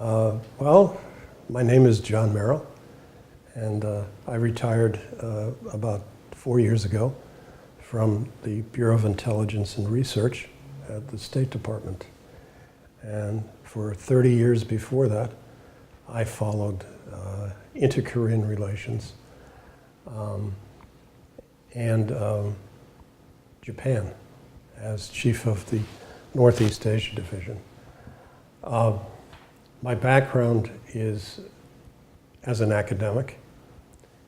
Well, my name is John Merrill, and I retired about 4 years ago from the Bureau of Intelligence and Research at the State Department. And for 30 years before that, I followed inter-Korean relations and Japan as chief of the Northeast Asia Division. My background is as an academic,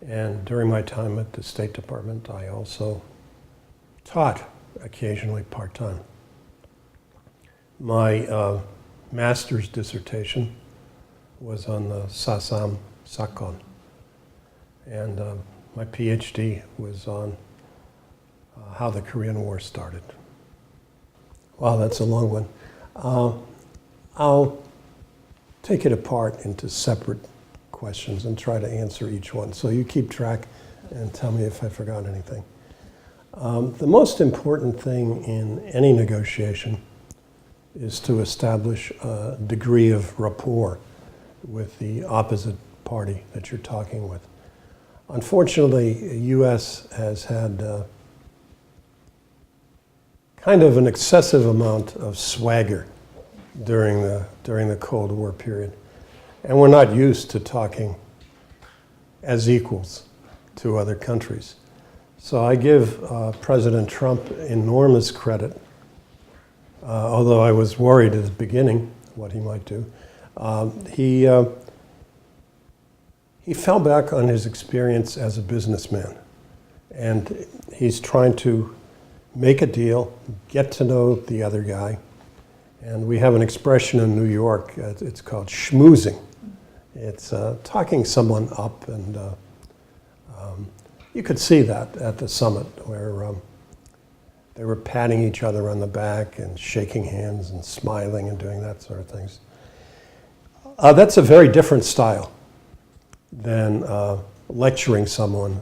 and during my time at the State Department, I also taught occasionally part-time. My master's dissertation was on the Sasam Sakon, and my PhD was on how the Korean War started. Wow, that's a long one. I'll take it apart into separate questions and try to answer each one. So you keep track and tell me if I forgot anything. The most important thing in any negotiation is to establish a degree of rapport with the opposite party that you're talking with. Unfortunately, the U.S. has had kind of an excessive amount of swagger during the Cold War period. And we're not used to talking as equals to other countries. So I give President Trump enormous credit, although I was worried at the beginning what he might do. He fell back on his experience as a businessman. And he's trying to make a deal, get to know the other guy. And we have an expression in New York, it's called schmoozing. It's talking someone up, and you could see that at the summit where they were patting each other on the back and shaking hands and smiling and doing that sort of things. That's a very different style than lecturing someone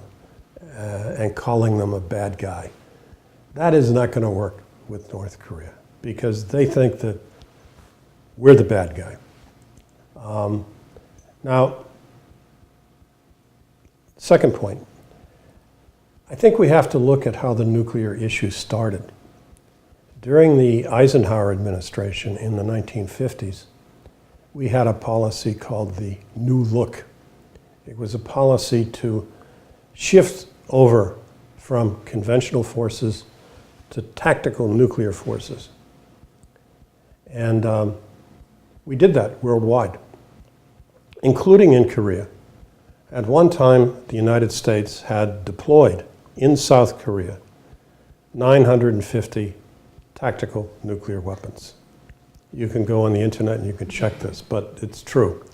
and calling them a bad guy. That is not going to work with North Korea, because they think that we're the bad guy. Now, second point, I think we have to look at how the nuclear issue started. During the Eisenhower administration in the 1950s, we had a policy called the New Look. It was a policy to shift over from conventional forces to tactical nuclear forces. And we did that worldwide, including in Korea. At one time, the United States had deployed in South Korea 950 tactical nuclear weapons. You can go on the internet and you can check this, but it's true.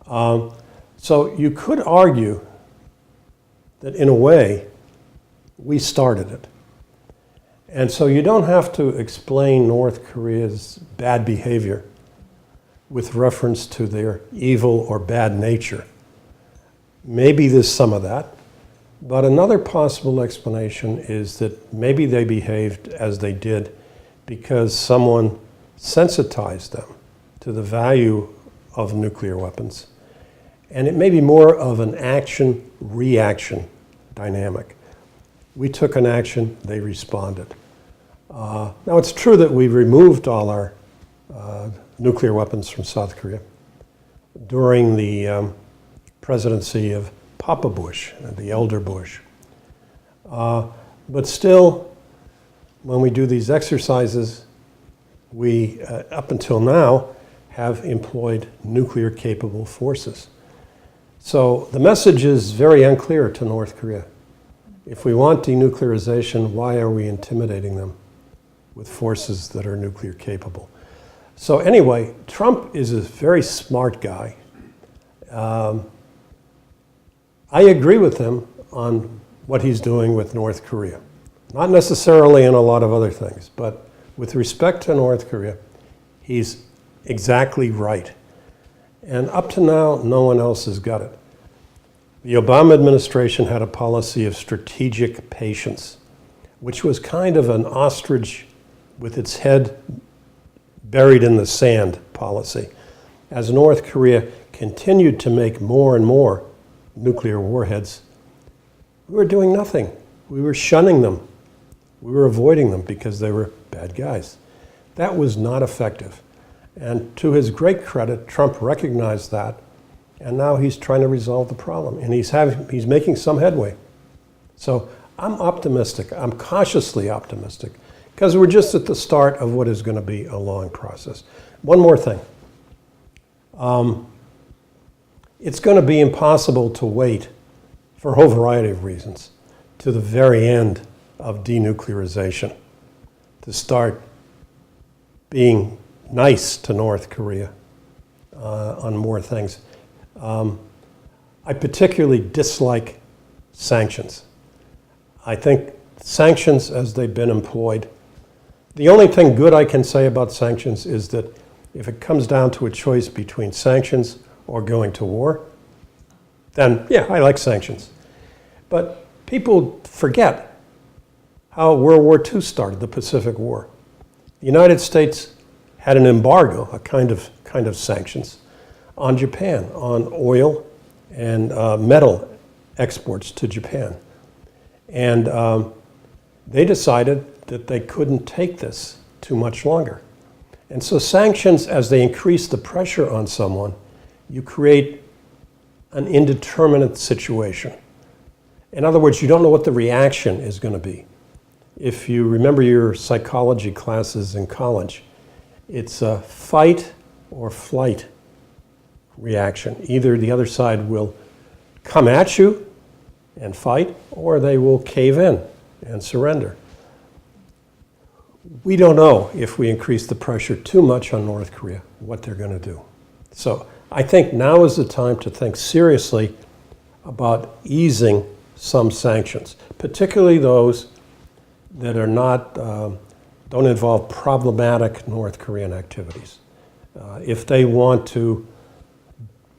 So you could argue that in a way, we started it. And so you don't have to explain North Korea's bad behavior with reference to their evil or bad nature. Maybe there's some of that, but another possible explanation is that maybe they behaved as they did because someone sensitized them to the value of nuclear weapons. And it may be more of an action-reaction dynamic. We took an action, they responded. Now, it's true that we removed all our nuclear weapons from South Korea during the presidency of Papa Bush, the elder Bush. But still, when we do these exercises, we, up until now, have employed nuclear-capable forces. So the message is very unclear to North Korea. If we want denuclearization, why are we intimidating them with forces that are nuclear capable? So anyway, Trump is a very smart guy. I agree with him on what he's doing with North Korea. Not necessarily in a lot of other things, but with respect to North Korea, he's exactly right. And up to now, no one else has got it. The Obama administration had a policy of strategic patience, which was kind of an ostrich with its head buried in the sand policy. as North Korea continued to make more and more nuclear warheads, we were doing nothing. We were shunning them. We were avoiding them because they were bad guys. That was not effective. And to his great credit, Trump recognized that, and now he's trying to resolve the problem, and he's making some headway. So I'm optimistic. I'm cautiously optimistic, because we're just at the start of what is going to be a long process. One more thing. It's going to be impossible to wait, for a whole variety of reasons, to the very end of denuclearization to start being nice to North Korea on more things. I particularly dislike sanctions. I think sanctions as they've been employed, the only thing good I can say about sanctions is that if it comes down to a choice between sanctions or going to war, then yeah, I like sanctions. But people forget how World War II started, the Pacific War. The United States had an embargo, a kind of sanctions, on Japan, on oil and metal exports to Japan. And they decided that they couldn't take this too much longer. And so sanctions, as they increase the pressure on someone, you create an indeterminate situation. In other words, you don't know what the reaction is going to be. If you remember your psychology classes in college, it's a fight or flight reaction. Either the other side will come at you and fight, or they will cave in and surrender. We don't know if we increase the pressure too much on North Korea, what they're going to do. So I think now is the time to think seriously about easing some sanctions, particularly those that are not, don't involve problematic North Korean activities. If they want to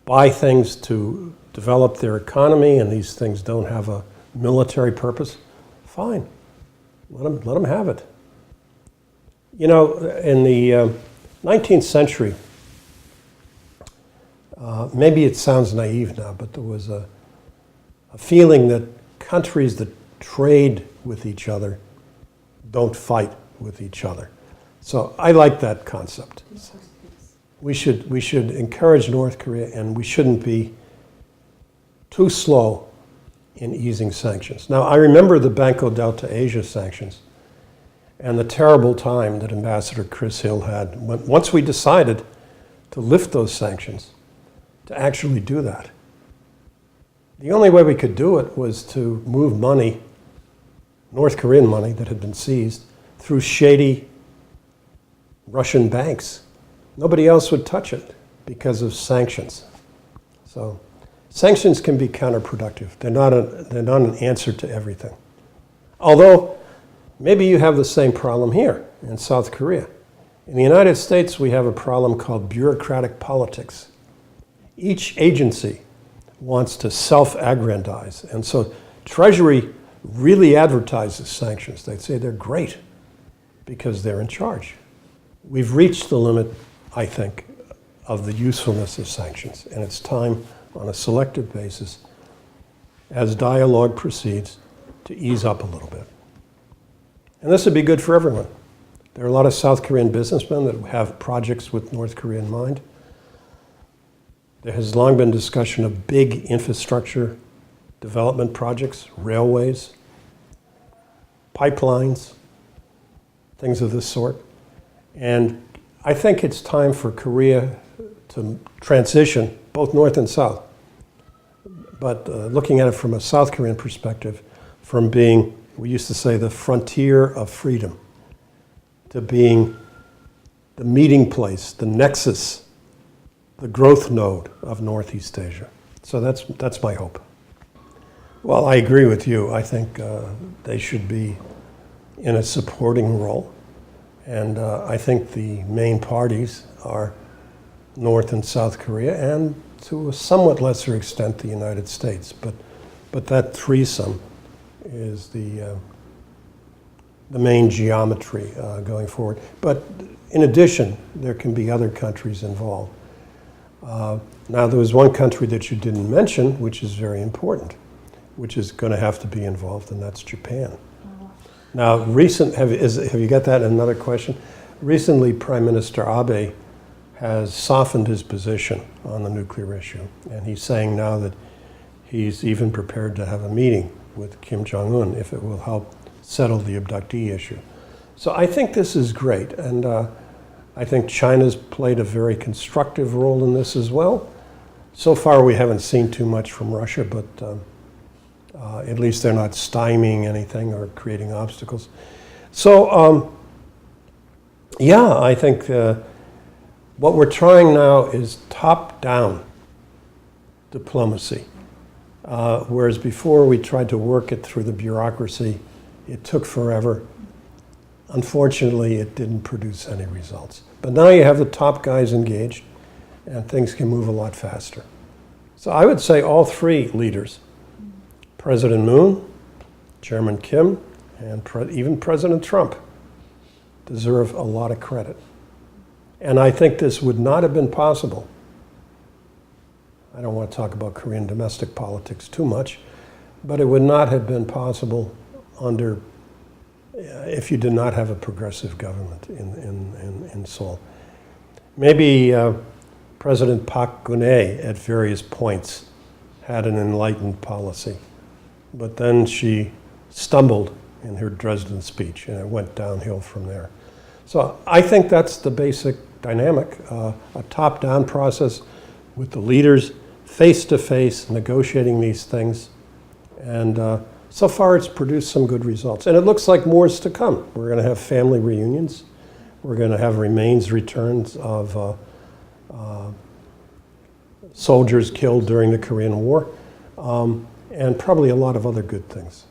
buy things to develop their economy and these things don't have a military purpose, fine, let them have it. You know, in the 19th century, maybe it sounds naive now, but there was a feeling that countries that trade with each other don't fight with each other. So I like that concept. We should encourage North Korea, and we shouldn't be too slow in easing sanctions. Now, I remember the Banco Delta Asia sanctions and the terrible time that Ambassador Chris Hill had once we decided to lift those sanctions, to actually do that. The only way we could do it was to move money, North Korean money that had been seized, through shady Russian banks. Nobody else would touch it because of sanctions. So sanctions can be counterproductive. They're not an answer to everything. Although, maybe you have the same problem here in South Korea. In the United States, we have a problem called bureaucratic politics. Each agency wants to self-aggrandize. And so Treasury really advertises sanctions. They say they're great because they're in charge. We've reached the limit, I think, of the usefulness of sanctions. And it's time, on a selective basis, as dialogue proceeds, to ease up a little bit. And this would be good for everyone. There are a lot of South Korean businessmen that have projects with North Korea in mind. There has long been discussion of big infrastructure development projects, railways, pipelines, things of this sort. And I think it's time for Korea to transition, both North and South, but looking at it from a South Korean perspective, from being, we used to say, the frontier of freedom, to being the meeting place, the nexus, the growth node of Northeast Asia. So that's my hope. Well, I agree with you. I think they should be in a supporting role. And I think the main parties are North and South Korea, and to a somewhat lesser extent, the United States. But that threesome is the main geometry going forward. But in addition, there can be other countries involved. Now, there was one country that you didn't mention, which is very important, which is going to have to be involved, and that's Japan. Now, have you got that? Another question? Recently, Prime Minister Abe has softened his position on the nuclear issue, and he's saying now that he's even prepared to have a meeting with Kim Jong-un if it will help settle the abductee issue. So I think this is great, and I think China's played a very constructive role in this as well. So far, we haven't seen too much from Russia, but at least they're not stymieing anything or creating obstacles. So, yeah, I think what we're trying now is top-down diplomacy, whereas before we tried to work it through the bureaucracy. It took forever. Unfortunately, it didn't produce any results. But now you have the top guys engaged, and things can move a lot faster. So I would say all three leaders, President Moon, Chairman Kim, and even President Trump, deserve a lot of credit. And I think this would not have been possible. I don't want to talk about Korean domestic politics too much, but it would not have been possible if you did not have a progressive government in Seoul. Maybe President Park Geun-hye at various points had an enlightened policy, but then she stumbled in her Dresden speech, and it went downhill from there. So I think that's the basic dynamic, a top-down process with the leaders face-to-face negotiating these things, and so far it's produced some good results. And it looks like more is to come. We're going to have family reunions. We're going to have remains returns of soldiers killed during the Korean War, and probably a lot of other good things.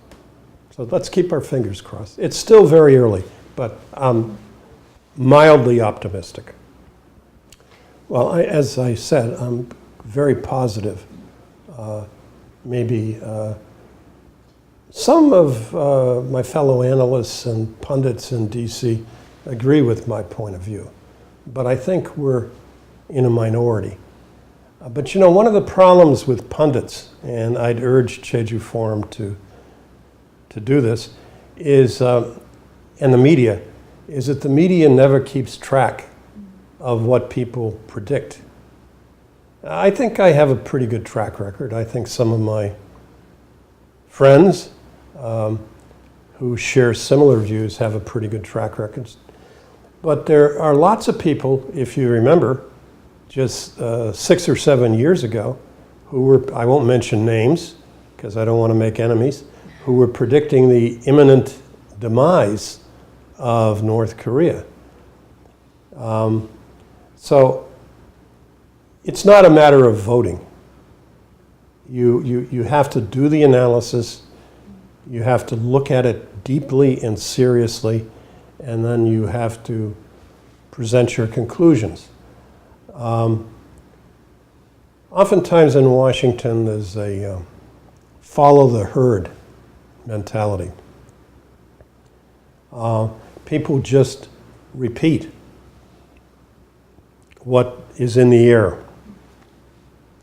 So let's keep our fingers crossed. It's still very early, but I'm mildly optimistic. Well, as I said, I'm very positive. Maybe some of my fellow analysts and pundits in DC agree with my point of view, but I think we're in a minority. But you know, one of the problems with pundits, and I'd urge Jeju Forum to do this, is, and the media, is that the media never keeps track of what people predict. I think I have a pretty good track record. I think some of my friends who share similar views have a pretty good track record. But there are lots of people, if you remember, just 6 or 7 years ago, who were, I won't mention names because I don't want to make enemies, who were predicting the imminent demise of North Korea. So it's not a matter of voting. You have to do the analysis, you have to look at it deeply and seriously, and then you have to present your conclusions. Oftentimes in Washington, there's a follow the herd mentality. People just repeat what is in the air,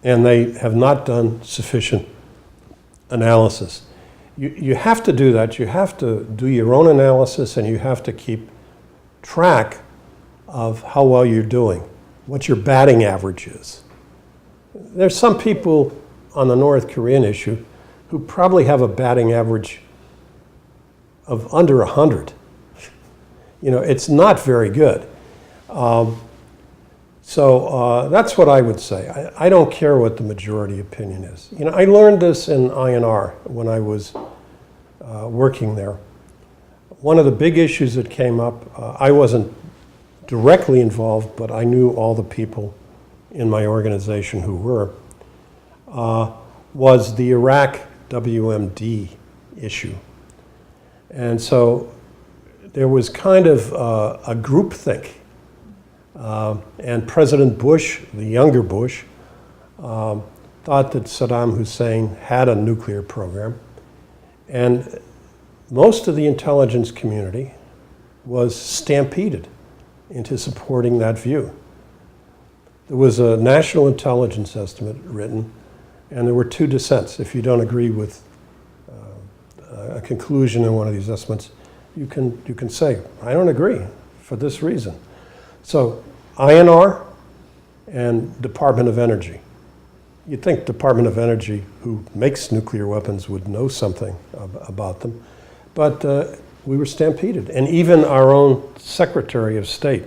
and they have not done sufficient analysis. You have to do that. You have to do your own analysis, and you have to keep track of how well you're doing, what your batting average is. There's some people on the North Korean issue who probably have a batting average of under 100. You know, it's not very good. So that's what I would say. I don't care what the majority opinion is. You know, I learned this in INR when I was working there. One of the big issues that came up, I wasn't directly involved, but I knew all the people in my organization who were, was the Iraq WMD issue. And so there was kind of a groupthink. And President Bush, the younger Bush, thought that Saddam Hussein had a nuclear program. And most of the intelligence community was stampeded into supporting that view. There was a national intelligence estimate written, and there were two dissents. If you don't agree with a conclusion in one of these estimates, you can say, I don't agree for this reason. So INR and Department of Energy. You'd think Department of Energy, who makes nuclear weapons, would know something about them. But we were stampeded. And even our own Secretary of State,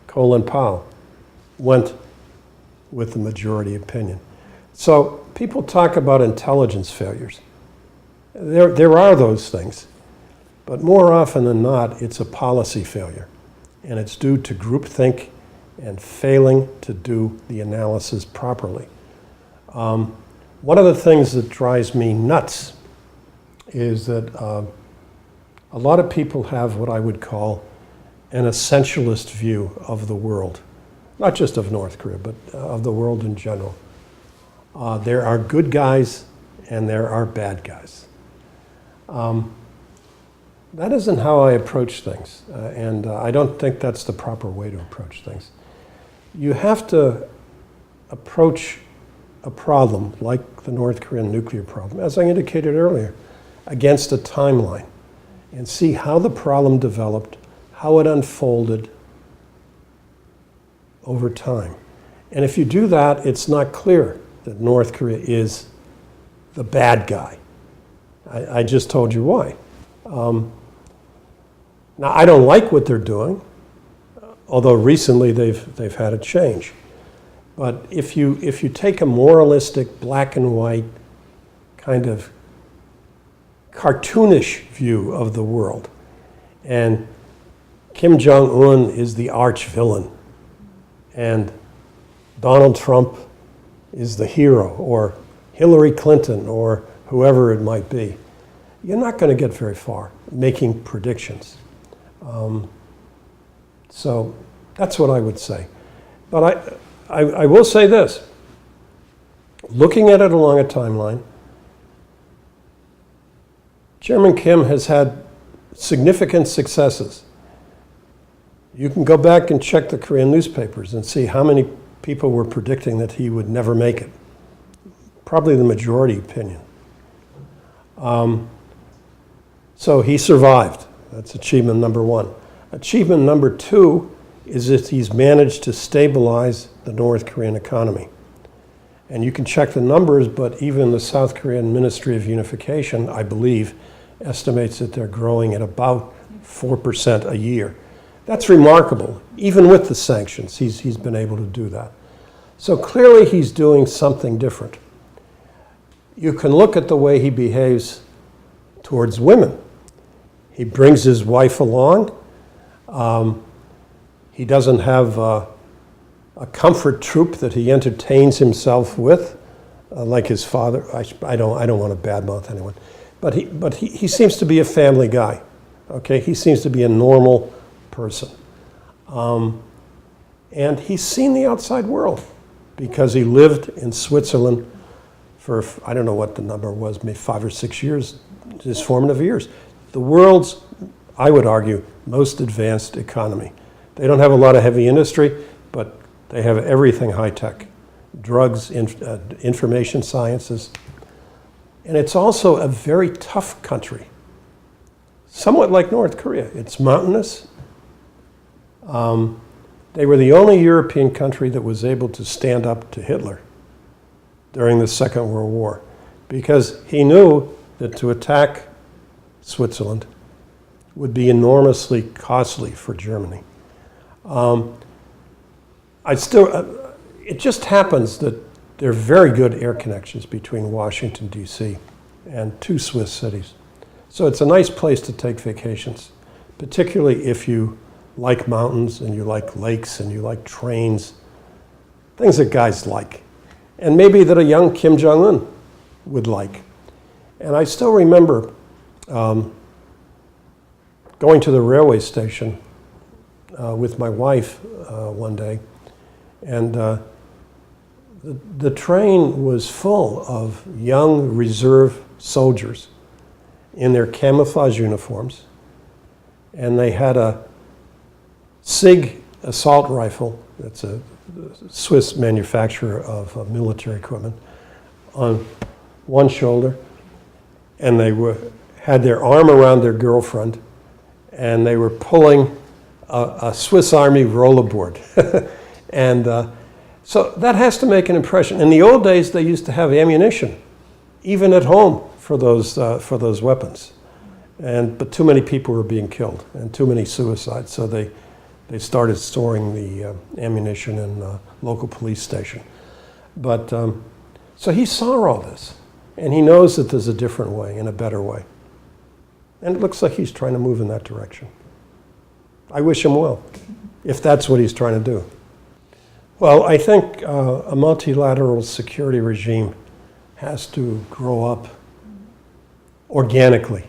Colin Powell, went with the majority opinion. So people talk about intelligence failures. There are those things. But more often than not, it's a policy failure. And it's due to groupthink and failing to do the analysis properly. One of the things that drives me nuts is that a lot of people have what I would call an essentialist view of the world. Not just of North Korea, but of the world in general. There are good guys and there are bad guys. That isn't how I approach things, and I don't think that's the proper way to approach things. You have to approach a problem like the North Korean nuclear problem, as I indicated earlier, against a timeline and see how the problem developed, how it unfolded over time. And if you do that, it's not clear that North Korea is the bad guy. I just told you why. Now, I don't like what they're doing, although recently they've had a change. But if you take a moralistic, black and white, kind of cartoonish view of the world, and Kim Jong-un is the arch villain, and Donald Trump is the hero, or Hillary Clinton, or whoever it might be, you're not going to get very far making predictions. So that's what I would say. But I will say this. Looking at it along a timeline, Chairman Kim has had significant successes. You can go back and check the Korean newspapers and see how many people were predicting that he would never make it. Probably the majority opinion. So he survived. That's achievement number one. Achievement number two is that he's managed to stabilize the North Korean economy. And you can check the numbers, but even the South Korean Ministry of Unification, I believe, estimates that they're growing at about 4% a year. That's remarkable. Even with the sanctions, he's been able to do that. So clearly he's doing something different. You can look at the way he behaves towards women. He brings his wife along. He doesn't have a comfort troop that he entertains himself with, like his father. I don't want to badmouth anyone, but he seems to be a family guy. Okay, he seems to be a normal person, and he's seen the outside world because he lived in Switzerland for, I don't know what the number was, maybe 5 or 6 years, his formative years. The world's, I would argue, most advanced economy. They don't have a lot of heavy industry, but they have everything high-tech. Drugs, information sciences. And it's also a very tough country. Somewhat like North Korea. It's mountainous. They were the only European country that was able to stand up to Hitler during the Second World War, because he knew that to attack Switzerland would be enormously costly for Germany. It just happens that there are very good air connections between Washington, D.C. and 2 Swiss cities. So it's a nice place to take vacations, particularly if you like mountains and you like lakes and you like trains, things that guys like, and maybe that a young Kim Jong-un would like. And I still remember going to the railway station with my wife one day, and the train was full of young reserve soldiers in their camouflage uniforms, and they had a SIG assault rifle. That's a Swiss manufacturer of military equipment, on one shoulder, and they had their arm around their girlfriend, and they were pulling a Swiss Army rollerboard. And so that has to make an impression. In the old days, they used to have ammunition, even at home, for those weapons. But too many people were being killed and too many suicides, so they started storing the ammunition in a local police station. But so he saw all this, and he knows that there's a different way and a better way. And it looks like he's trying to move in that direction. I wish him well, if that's what he's trying to do. Well, I think a multilateral security regime has to grow up organically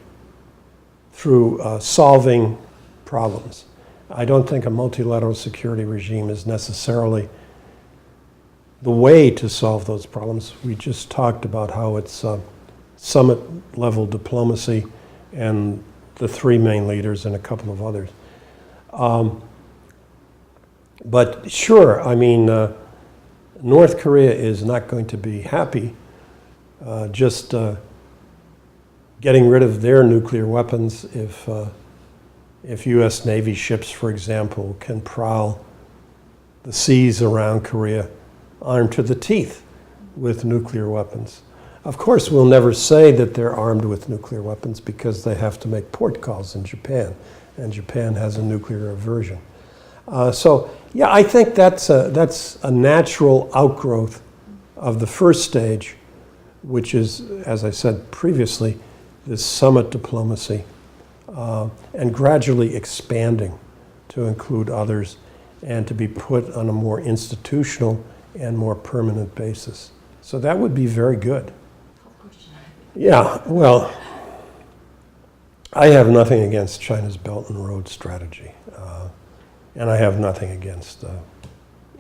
through solving problems. I don't think a multilateral security regime is necessarily the way to solve those problems. We just talked about how it's summit-level diplomacy and the three main leaders and a couple of others. But sure, I mean, North Korea is not going to be happy just getting rid of their nuclear weapons if U.S. Navy ships, for example, can prowl the seas around Korea armed to the teeth with nuclear weapons. Of course, we'll never say that they're armed with nuclear weapons because they have to make port calls in Japan, and Japan has a nuclear aversion. So, yeah, I think that's a natural outgrowth of the first stage, which is, as I said previously, this summit diplomacy, and gradually expanding to include others and to be put on a more institutional and more permanent basis. So that would be very good. Yeah, well, I have nothing against China's Belt and Road strategy, and I have nothing against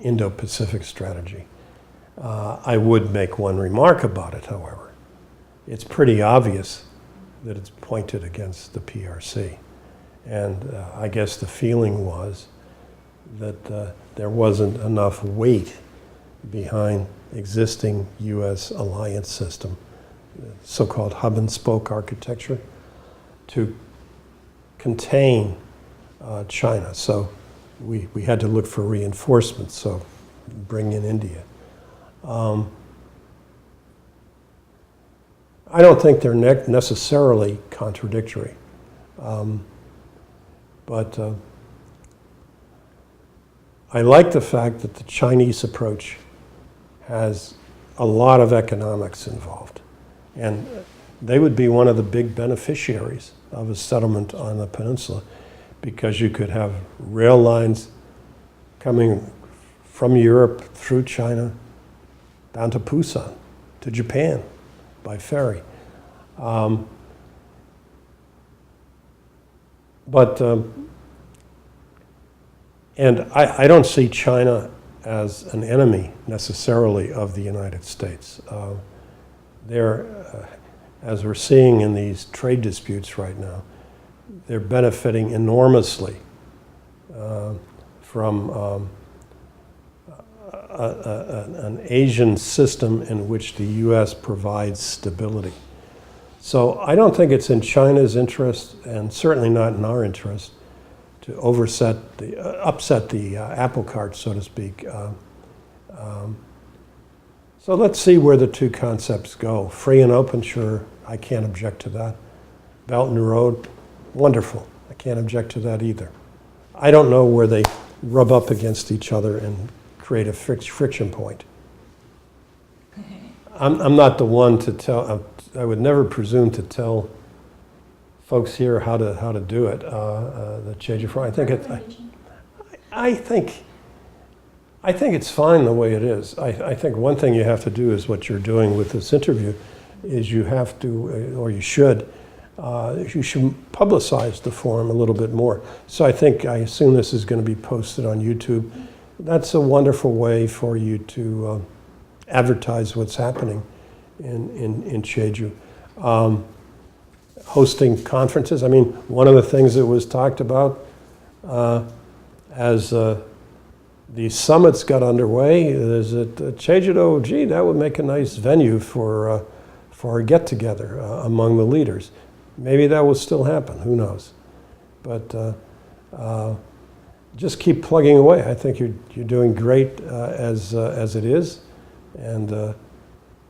Indo-Pacific strategy. I would make one remark about it, however. It's pretty obvious that it's pointed against the PRC. And I guess the feeling was that there wasn't enough weight behind existing U.S. alliance system, so-called hub and spoke architecture, to contain China. So we had to look for reinforcements, so bring in India. I don't think they're necessarily contradictory, but I like the fact that the Chinese approach has a lot of economics involved, and they would be one of the big beneficiaries of a settlement on the peninsula, because you could have rail lines coming from Europe through China down to Busan, to Japan, by ferry. And I don't see China as an enemy necessarily of the United States. As we're seeing in these trade disputes right now, they're benefiting enormously from an Asian system in which the U.S. provides stability. So I don't think it's in China's interest, and certainly not in our interest, to upset the apple cart, so to speak. So let's see where the two concepts go. Free and open, sure, I can't object to that. Belt and Road, wonderful. I can't object to that either. I don't know where they rub up against each other and create a friction point. I'm not the one to tell. I would never presume to tell folks here how to do it. The Jeju. I think it's fine the way it is. I think one thing you have to do is what you're doing with this interview, is you have to, or you should publicize the forum a little bit more. So I assume this is going to be posted on YouTube. That's a wonderful way for you to advertise what's happening in Jeju. Hosting conferences. I mean, one of the things that was talked about as the summits got underway. There's at Jeju-do, gee, that would make a nice venue for a get-together among the leaders. Maybe that will still happen, who knows? But just keep plugging away. I think you're doing great as it is. And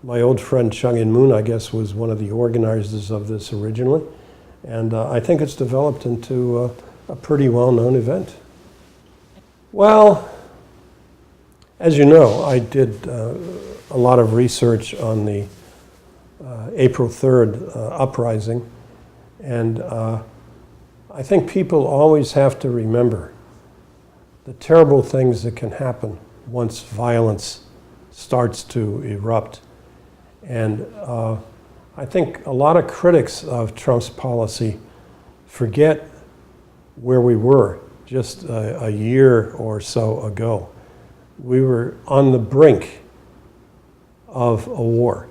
my old friend Chung In-moon, I guess, was one of the organizers of this originally. And I think it's developed into a pretty well-known event. Well, as you know, I did a lot of research on the April 3rd uprising. And I think people always have to remember the terrible things that can happen once violence starts to erupt. And I think a lot of critics of Trump's policy forget where we were just a year or so ago. We were on the brink of a war,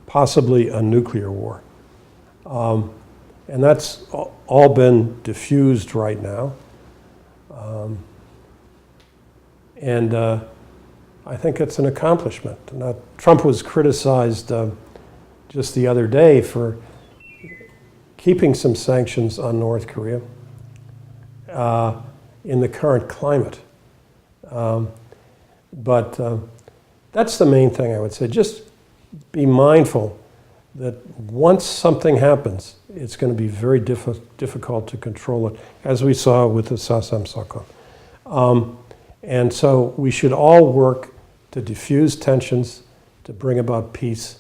possibly a nuclear war. And that's all been diffused right now. And I think it's an accomplishment. Now, Trump was criticized just the other day for keeping some sanctions on North Korea in the current climate. But that's the main thing I would say. Just be mindful that once something happens, it's going to be very difficult to control it, as we saw with the Sasamsaka. And so we should all work to diffuse tensions, to bring about peace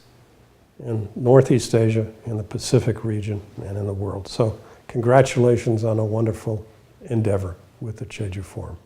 in Northeast Asia, in the Pacific region, and in the world. So congratulations on a wonderful endeavor with the Jeju Forum.